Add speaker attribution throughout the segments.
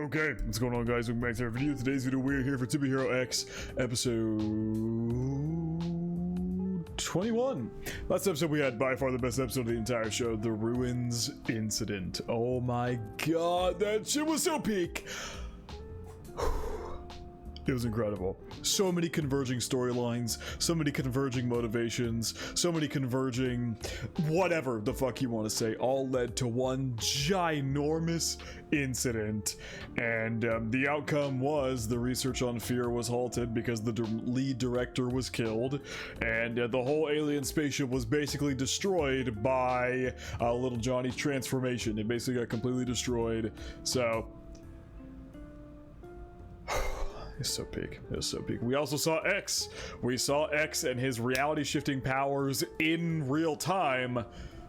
Speaker 1: Okay, what's going on, guys? Welcome back to our video. Today's video, we're here for To Be Hero X episode 21. Last episode we had by far the best episode of the entire show, the Ruins Incident. Oh my god, that shit was so peak. It was incredible. So many converging storylines, so many converging motivations, so many converging whatever the fuck you want to say, all led to one ginormous incident. And the outcome was the research on fear was halted because the lead director was killed, and the whole alien spaceship was basically destroyed by little Johnny's transformation. It basically got completely destroyed. So it's so peak. It was so peak. We also saw X. We saw X and his reality shifting powers in real time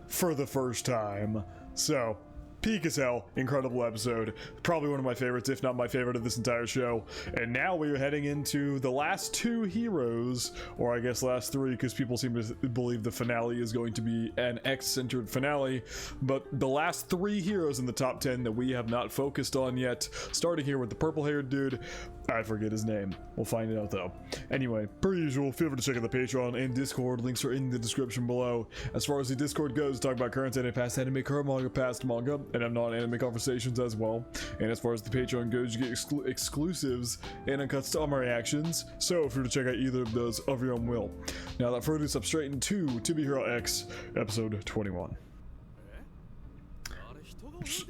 Speaker 1: for the first time. So, peak as hell. Incredible episode. Probably one of my favorites, if not my favorite of this entire show. And now we are heading into the last two heroes, or I guess last three, because people seem to believe the finale is going to be an X-centered finale. But the last three heroes in the top 10 that we have not focused on yet, starting here with the purple-haired dude. I forget his name. We'll find it out though. Anyway, per usual, feel free to check out the Patreon and Discord. Links are in the description below. As far as the Discord goes, talk about current anime, past anime, current manga, past manga, and have non-anime conversations as well. And as far as the Patreon goes, you get exclusives and uncuts to all my reactions. So feel free to check out either of those of your own will. Now, without further ado, step straight into To Be Hero X, episode 21.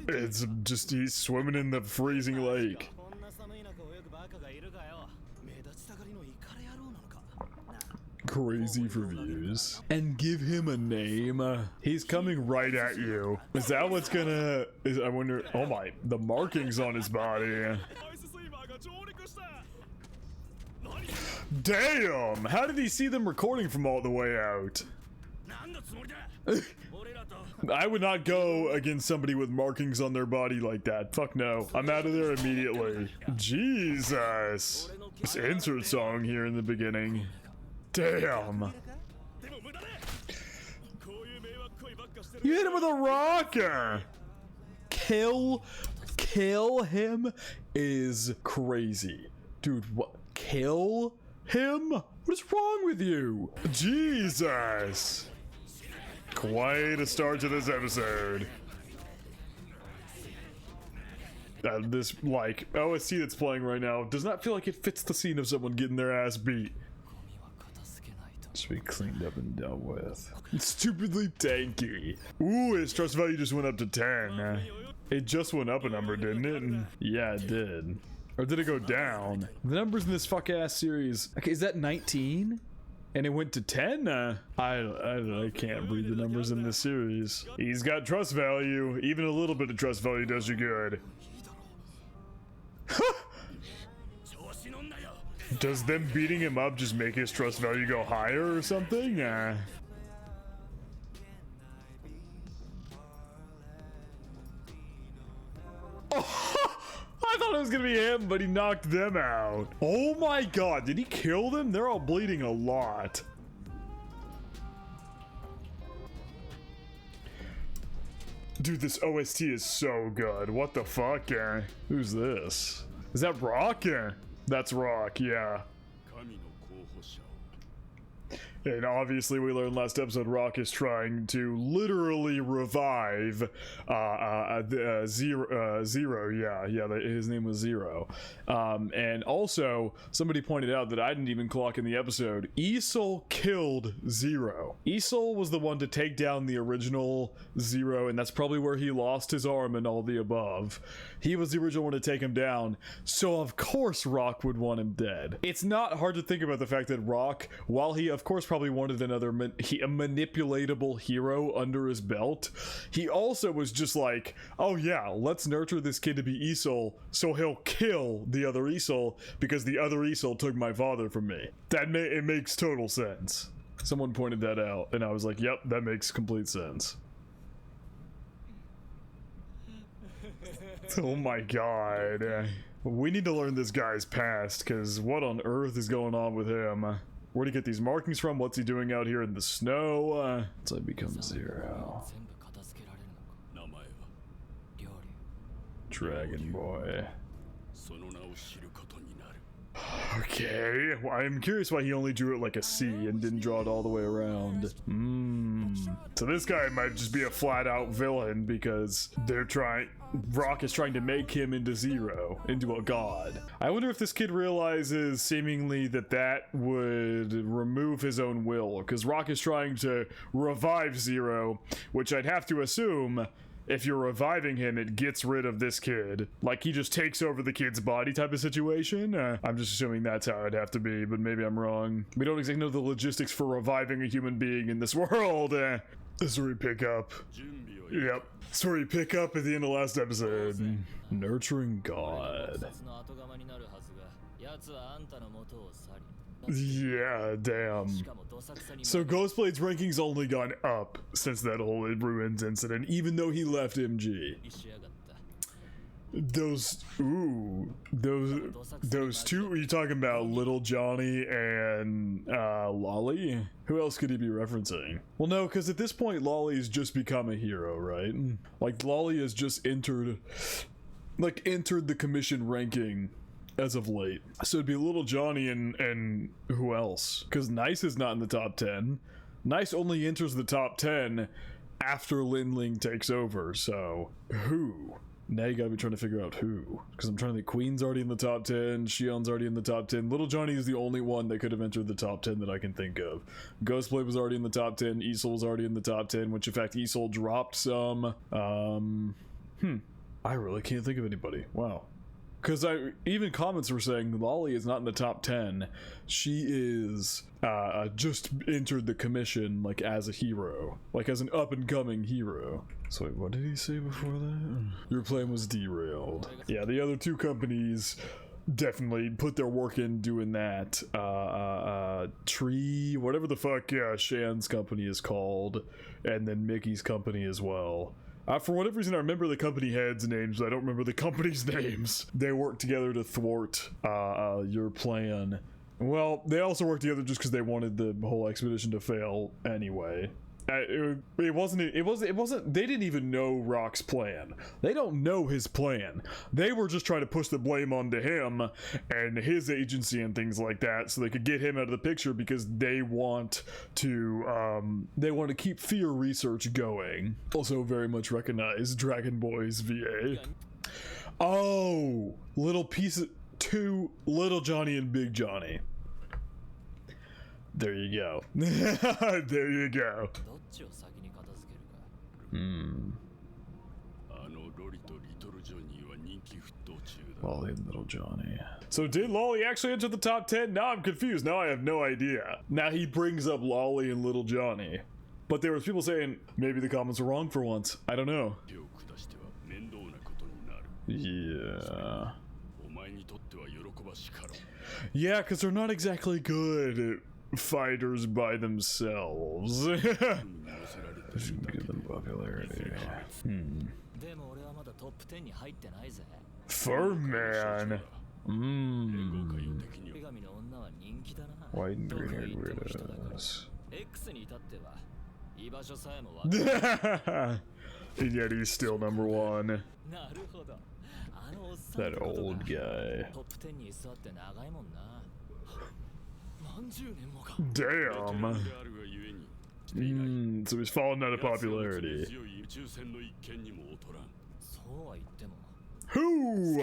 Speaker 1: It's just, he's swimming in the freezing lake. Crazy for views. And give him a name. He's coming right at you. Is that what's gonna... I wonder... Oh my... The markings on his body. Damn! How did he see them recording from all the way out? I would not go against somebody with markings on their body like that. Fuck no. I'm out of there immediately. Jesus. This insert song here in the beginning. Damn. You hit him with a rocker. Kill him is crazy. Dude, what? Kill him? What is wrong with you? Jesus. Quite a start to this episode. This, like, OST that's playing right now does not feel like it fits the scene of someone getting their ass beat. Should be cleaned up and dealt with. It's stupidly tanky. Ooh, his trust value just went up to 10. It just went up a number, didn't it? Yeah, it did. Or did it go down? The numbers in this fuck-ass series... Okay, is that 19? And it went to 10? I can't read the numbers in this series. He's got trust value. Even a little bit of trust value does you good. Does them beating him up just make his trust value go higher or something? Oh, I thought it was gonna be him, but he knocked them out. Oh my god, did he kill them? They're all bleeding a lot. Dude, this OST is so good. What the fuck? Who's this? Is that Rock? That's Rock, yeah. And obviously we learned last episode Rock is trying to literally revive Zero, yeah, his name was Zero. And also, somebody pointed out that I didn't even clock in the episode, Isol killed Zero. Isol was the one to take down the original Zero, and that's probably where he lost his arm and all the above. He was the original one to take him down, so of course Rock would want him dead. It's not hard to think about the fact that Rock, while he of course probably wanted another a manipulatable hero under his belt, he also was just like, oh yeah, let's nurture this kid to be Isol so he'll kill the other Isol because the other Isol took my father from me. It makes total sense. Someone pointed that out and I was like, yep, that makes complete sense. Oh my god. We need to learn this guy's past, because what on earth is going on with him? Where'd he get these markings from? What's he doing out here in the snow? Until he becomes Zero. Dragon Boy. Okay, well, I'm curious why he only drew it like a C and didn't draw it all the way around. So this guy might just be a flat-out villain because Rock is trying to make him into Zero, into a god. I wonder if this kid realizes seemingly that would remove his own will, because Rock is trying to revive Zero, which I'd have to assume if you're reviving him, it gets rid of this kid. Like, he just takes over the kid's body type of situation. I'm just assuming that's how it'd have to be, but maybe I'm wrong. We don't exactly know the logistics for reviving a human being in this world. This is where we pick up. Yep. That's where we pick up at the end of last episode. Nurturing God. Yeah, damn. So Ghostblade's ranking's only gone up since that whole Ruins incident, even though he left MG. Those two, are you talking about Little Johnny and Lolly? Who else could he be referencing? Well, no, because at this point Lolly's just become a hero, right? Like, Lolly has just entered the commission ranking as of late. So it'd be Little Johnny and who else? Because Nice is not in the top 10. Nice only enters the top 10 after Lin Ling takes over, so who? Now you gotta be trying to figure out who. Because I'm trying to think, Queen's already in the top 10, Shion's already in the top 10, Little Johnny is the only one that could have entered the top 10 that I can think of. Ghostblade was already in the top 10, Isol was already in the top 10, which in fact Isol dropped some. I really can't think of anybody. Wow. Because even comments were saying Lolly is not in the top 10. She is just entered the commission like as a hero, like as an up-and-coming hero. So wait, what did he say before that? Your plan was derailed. Yeah, the other two companies definitely put their work in doing that. Tree, whatever the fuck Shan's company is called, and then Mickey's company as well. For whatever reason, I remember the company heads' names, but I don't remember the company's names. They worked together to thwart your plan. Well, they also worked together just because they wanted the whole expedition to fail anyway. It wasn't, they didn't even know Rock's plan. They don't know his plan. They were just trying to push the blame onto him and his agency and things like that so they could get him out of the picture because they want to keep fear research going. Also very much recognize Dragon Boy's VA. Oh, little piece of two, Little Johnny and Big Johnny. There you go. There you go. Lolly and Little Johnny. So did Lolly actually enter the top 10? Now I'm confused. Now I have no idea. Now he brings up Lolly and Little Johnny. But there was people saying maybe the comments were wrong for once. I don't know. Yeah. Yeah, because they're not exactly good at fighters by themselves. Give them popularity. Furman. White and green haired weirdos. And yet he's still number one. That old guy. Damn. So he's fallen out of popularity. Who?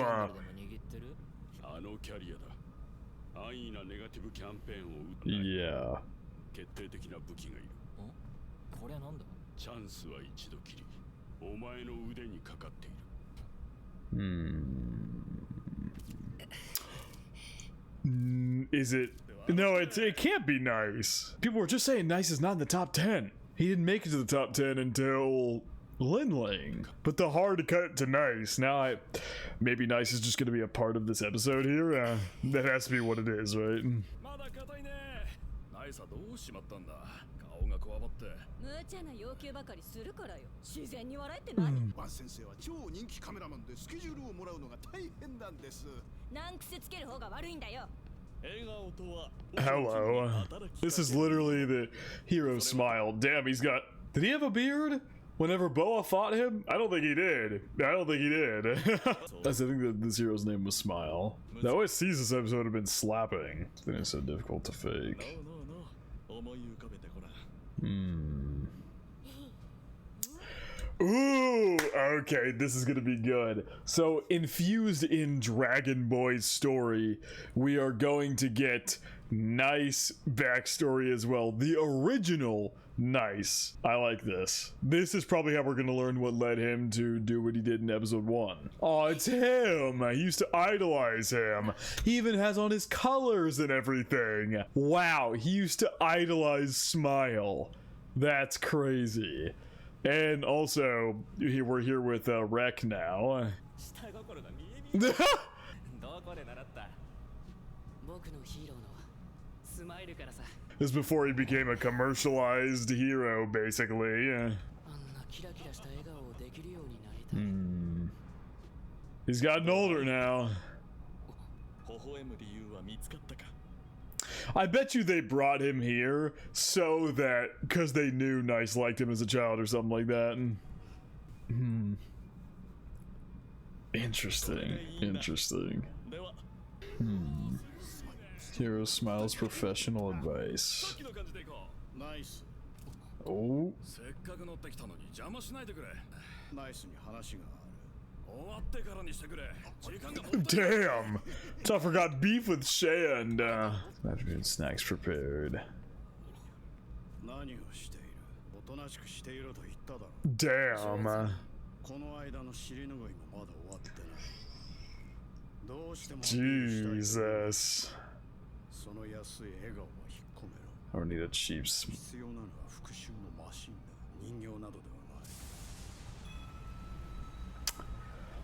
Speaker 1: Yeah. Is it? No, it can't be Nice. People were just saying Nice is not in the top 10. He didn't make it to the top 10 until Lin Ling. But the hard cut to Nice. Now maybe Nice is just going to be a part of this episode here. That has to be what it is, right? Hello. This is literally the hero smile. Damn, he's got... Did he have a beard? Whenever Boa fought him, I don't think he did. I don't think he did. I think that this hero's name was Smile. The OSTs this episode would have been slapping. I think it's so difficult to fake. Ooh, okay, this is gonna be good. So, infused in Dragon Boy's story, we are going to get nice backstory as well. The original nice. I like this. This is probably how we're gonna learn what led him to do what he did in episode 1. Oh, it's him! I used to idolize him. He even has on his colors and everything. Wow, he used to idolize Smile. That's crazy. And also, we're here with Rek now. This is before he became a commercialized hero, basically. He's gotten older now. I bet you they brought him here so that, because they knew Nice liked him as a child or something like that. Interesting. Interesting. Hero Smile's professional advice. Oh. Damn! Tuffer got beef with Shand. Afternoon snacks prepared. Damn. Jesus. I don't need a cheap.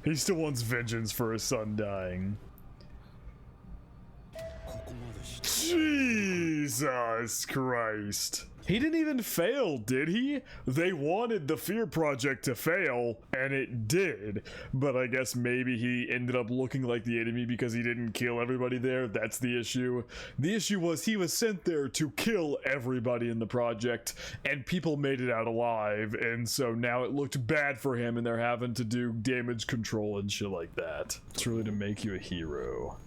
Speaker 1: He still wants vengeance for his son dying. Jesus Christ. He didn't even fail, did he? They wanted the Fear Project to fail, and it did. But I guess maybe he ended up looking like the enemy because he didn't kill everybody there. That's the issue. The issue was he was sent there to kill everybody in the project, and people made it out alive. And so now it looked bad for him, and they're having to do damage control and shit like that. It's really to make you a hero.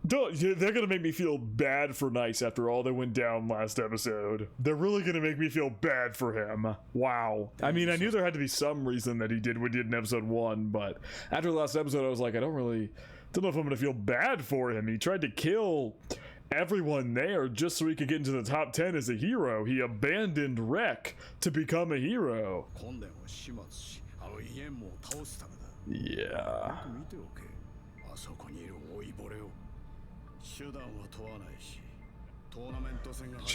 Speaker 1: They're gonna make me feel bad for Nice after all that went down last episode. They're really gonna make me feel bad for him. Wow. I mean, I knew there had to be some reason that he did what he did in episode 1, but after the last episode, I was like, I don't know if I'm gonna feel bad for him. He tried to kill everyone there just so he could get into the top 10 as a hero. He abandoned Rek to become a hero. Yeah.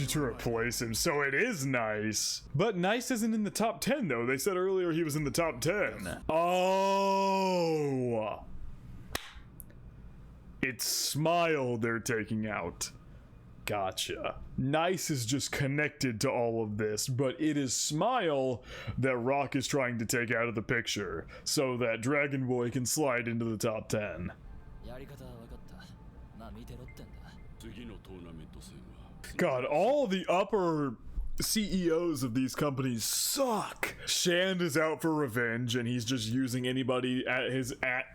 Speaker 1: To replace him, so it is Nice. But Nice isn't in the top 10 though. They said earlier he was in the top 10. Oh, it's Smile they're taking out. Gotcha. Nice is just connected to all of this, but it is Smile that Rock is trying to take out of the picture so that Dragon Boy can slide into the top 10. God, all the upper CEOs of these companies suck. Shand is out for revenge, and he's just using anybody at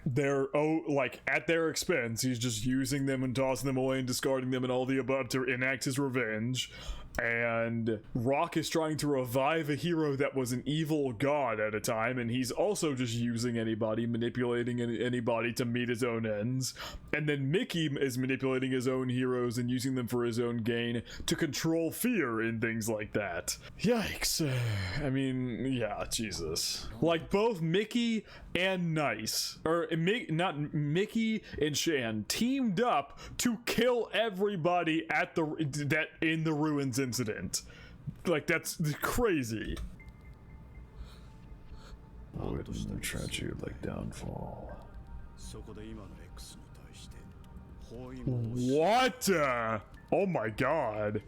Speaker 1: their expense. He's just using them and tossing them away and discarding them and all the above to enact his revenge. And Rock is trying to revive a hero that was an evil god at a time, and he's also just using anybody, manipulating anybody to meet his own ends. And then Mickey is manipulating his own heroes and using them for his own gain to control fear and things like that. Yikes. I mean, yeah, Jesus. Like both Mickey and Nice, or not Mickey and Shand, teamed up to kill everybody in the ruins incident. Like, that's crazy. Wouldn't tragedy like downfall. What? Oh my god.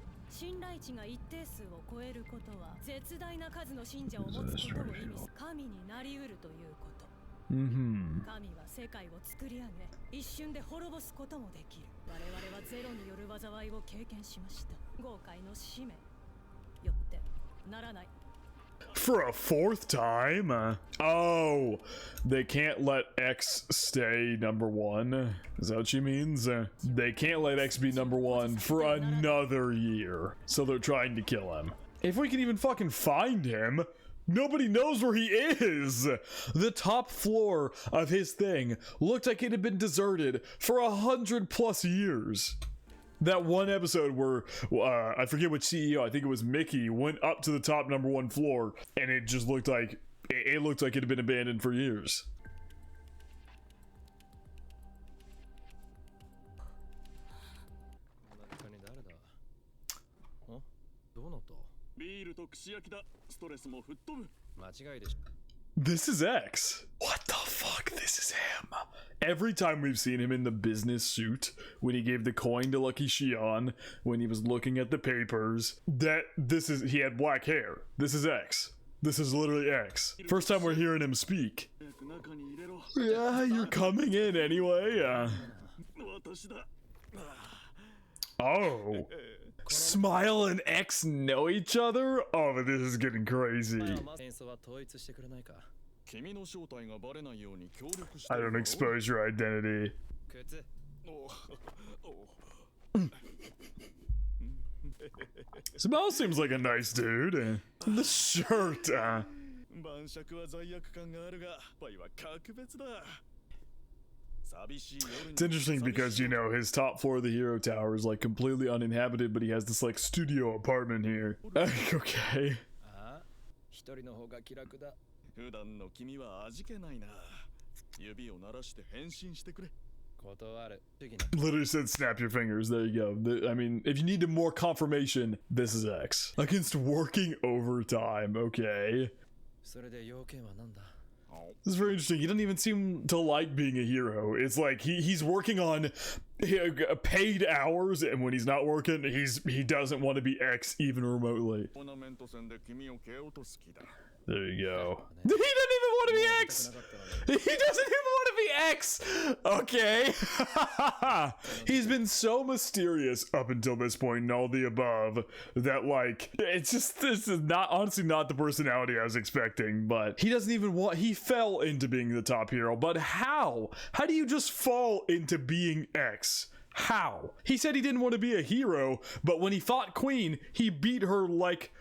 Speaker 1: For a fourth time? Oh, they can't let X stay number one. Is that what she means? They can't let X be number one for another year. So they're trying to kill him. If we can even fucking find him, nobody knows where he is. The top floor of his thing looked like it had been deserted for 100+ years. That one episode where, I forget which CEO, I think it was Mickey, went up to the top number one floor, and it just looked like, it looked like it had been abandoned for years. This is X. What the fuck? This is him. Every time we've seen him in the business suit, when he gave the coin to Lucky Xion, when he was looking at the papers, he had black hair. This is X. This is literally X. First time we're hearing him speak. Yeah, you're coming in anyway. Oh. Smile and X know each other? Oh, but this is getting crazy. I don't expose your identity. Smile seems like a nice dude. The shirt. It's interesting because, you know, his top floor of the Hero Tower is like completely uninhabited, but he has this like studio apartment here. Okay. Literally said snap your fingers. There you go. I mean, if you need more confirmation, this is X. Against working overtime. Okay. This is very interesting. He doesn't even seem to like being a hero. It's like he's working on paid hours, and when he's not working, he doesn't want to be X even remotely. There you go. He doesn't even want to be X! He doesn't even want to be X! Okay. He's been so mysterious up until this point and all the above that, like, it's just, this is not, honestly not the personality I was expecting, but he doesn't even want, he fell into being the top hero, but how? How do you just fall into being X? How? He said he didn't want to be a hero, but when he fought Queen, he beat her like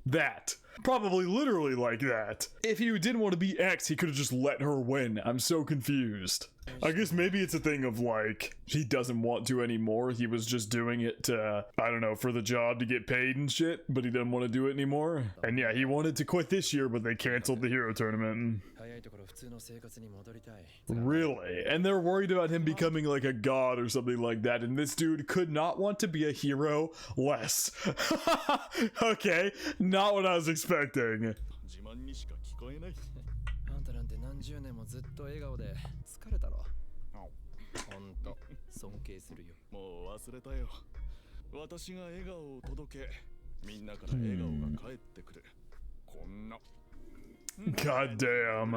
Speaker 1: that. Probably literally like that. If he didn't want to be X, he could have just let her win. I'm so confused. I guess maybe it's a thing of like, he doesn't want to anymore. He was just doing it to, I don't know, for the job to get paid and shit, but he doesn't want to do it anymore. And yeah, he wanted to quit this year, but they canceled the hero tournament. Really? And they're worried about him becoming like a god or something like that, and this dude could not want to be a hero less. Okay, not what I was expecting. God damn.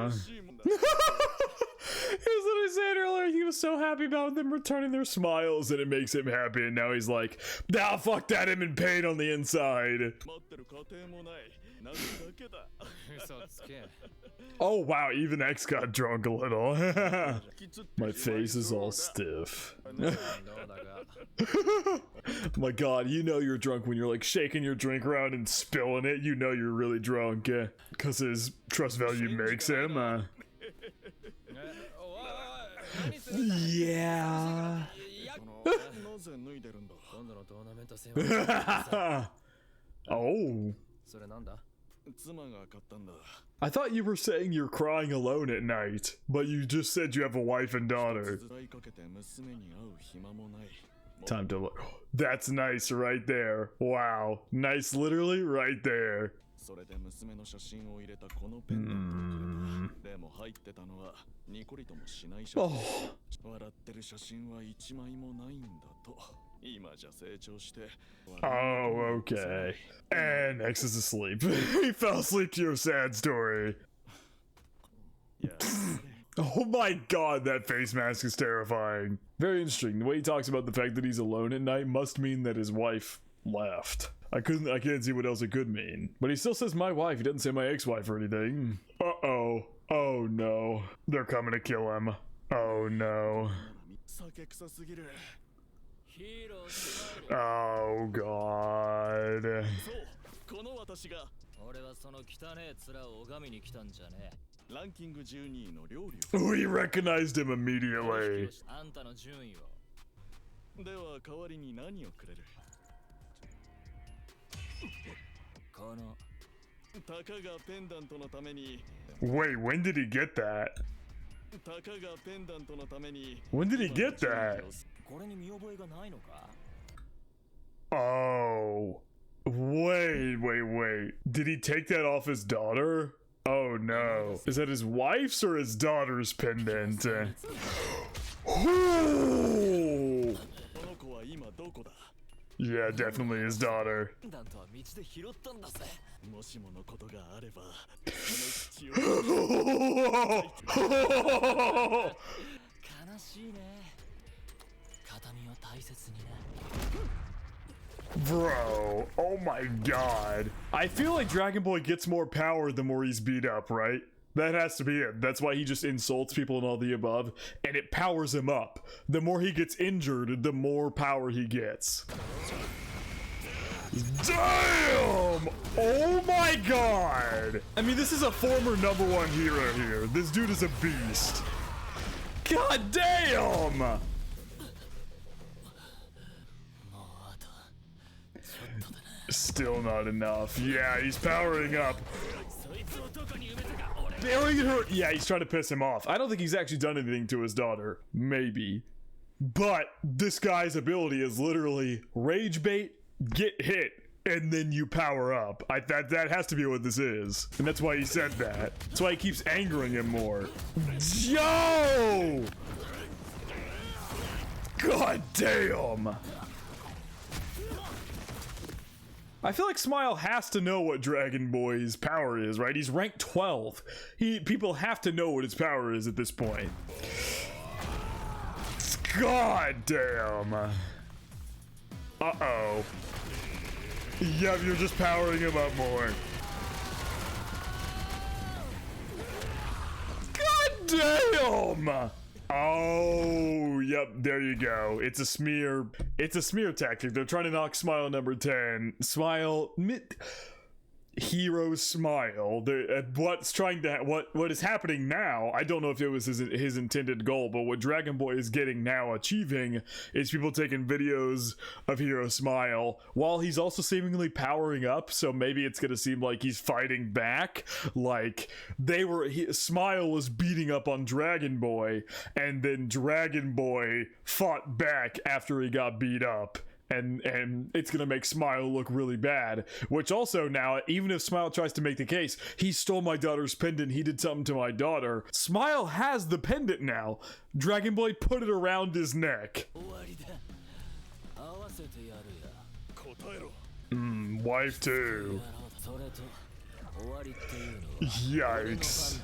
Speaker 1: He was literally saying earlier he was so happy about them returning their smiles and it makes him happy, and now he's like, nah, fuck that, I'm in pain on the inside. Oh wow, even X got drunk a little. My face is all stiff. My god, you know you're drunk when you're like shaking your drink around and spilling it. You know you're really drunk because his trust value makes him. Yeah. Oh. I thought you were saying you're crying alone at night, but you just said you have a wife and daughter. Time to look. That's nice right there. Wow. Nice literally right there. Oh. Oh, okay. And X is asleep. He fell asleep to your sad story. Oh my god, that face mask is terrifying. Very interesting. The way he talks about the fact that he's alone at night must mean that his wife left. I can't see what else it could mean. But he still says my wife. He doesn't say my ex-wife or anything. Uh-oh. Oh no. They're coming to kill him. Oh no. Oh god. We recognized him immediately. Wait, when did he get that? When did he get that? Oh. Wait. Did he take that off his daughter? Oh no. Is that his wife's or his daughter's pendant? Yeah, definitely his daughter. Bro, oh my god. I feel like Dragon Boy gets more power the more he's beat up, right? That has to be it. That's why he just insults people and all the above, and it powers him up. The more he gets injured, the more power he gets. Damn! Oh my god! I mean, this is a former #1 hero here. This dude is a beast. God damn! Still not enough. Yeah, he's powering up. Yeah, he's trying to piss him off. I don't think he's actually done anything to his daughter. Maybe. But this guy's ability is literally rage bait, get hit, and then you power up. That has to be what this is. And that's why he said that. That's why he keeps angering him more. Yo! God damn! I feel like Smile has to know what Dragon Boy's power is, right? He's ranked 12. People have to know what his power is at this point. God damn. Uh-oh. Yep, you're just powering him up more. God damn! Oh, yep, there you go. It's a smear. It's a smear tactic. They're trying to knock Smile number 10. Smile, Hero Smile. What is happening now, I don't know if it was his intended goal, but what Dragon Boy is getting now, achieving, is people taking videos of Hero Smile while he's also seemingly powering up, so maybe it's gonna seem like he's fighting back, like Smile was beating up on Dragon Boy, and then Dragon Boy fought back after he got beat up. And it's gonna make Smile look really bad. Which also now, even if Smile tries to make the case, he stole my daughter's pendant, he did something to my daughter, Smile has the pendant now. Dragon Boy put it around his neck. Wife too. Yikes.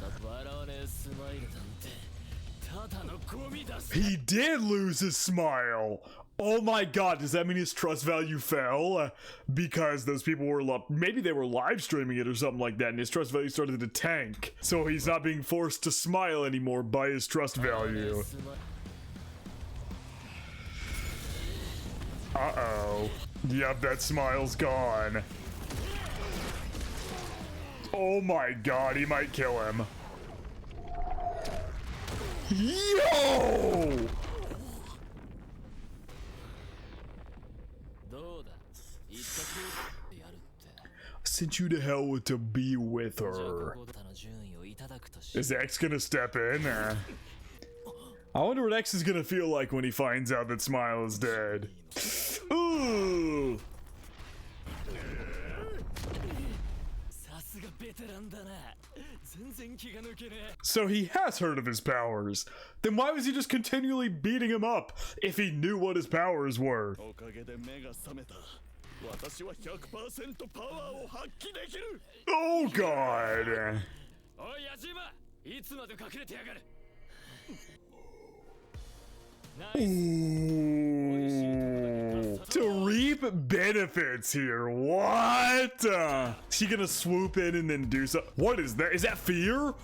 Speaker 1: He did lose his smile. Oh my god, does that mean his trust value fell? Because those people were, maybe they were live streaming it or something like that, and his trust value started to tank. So he's not being forced to smile anymore by his trust value. Uh-oh. Yep, that smile's gone. Oh my god, he might kill him. Yo! Sent you to hell to be with her. Is X gonna step in? I wonder what X is gonna feel like when he finds out that Smile is dead. Ooh! So he has heard of his powers. Then why was he just continually beating him up if he knew what his powers were? Oh god! Ooh. to reap benefits here. What? Is he gonna swoop in and then do so? What is that? Is that fear?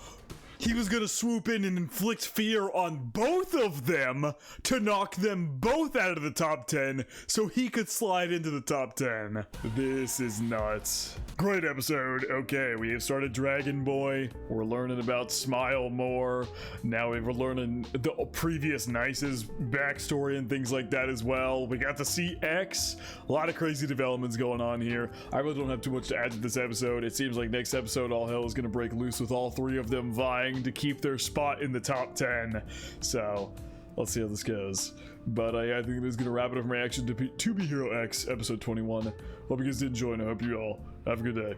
Speaker 1: He was gonna swoop in and inflict fear on both of them to knock them both out of the top 10 so he could slide into the top 10. This is nuts. Great episode. Okay, we have started Dragon Boy. We're learning about Smile more. Now we're learning the previous Nice's backstory and things like that as well. We got to see X. A lot of crazy developments going on here. I really don't have too much to add to this episode. It seems like next episode all hell is gonna break loose with all three of them vying to keep their spot in the top 10. So let's see how this goes. But I think this is gonna wrap it up from reaction to Be Hero X episode 21. Hope you guys did enjoy, and I hope you all have a good day.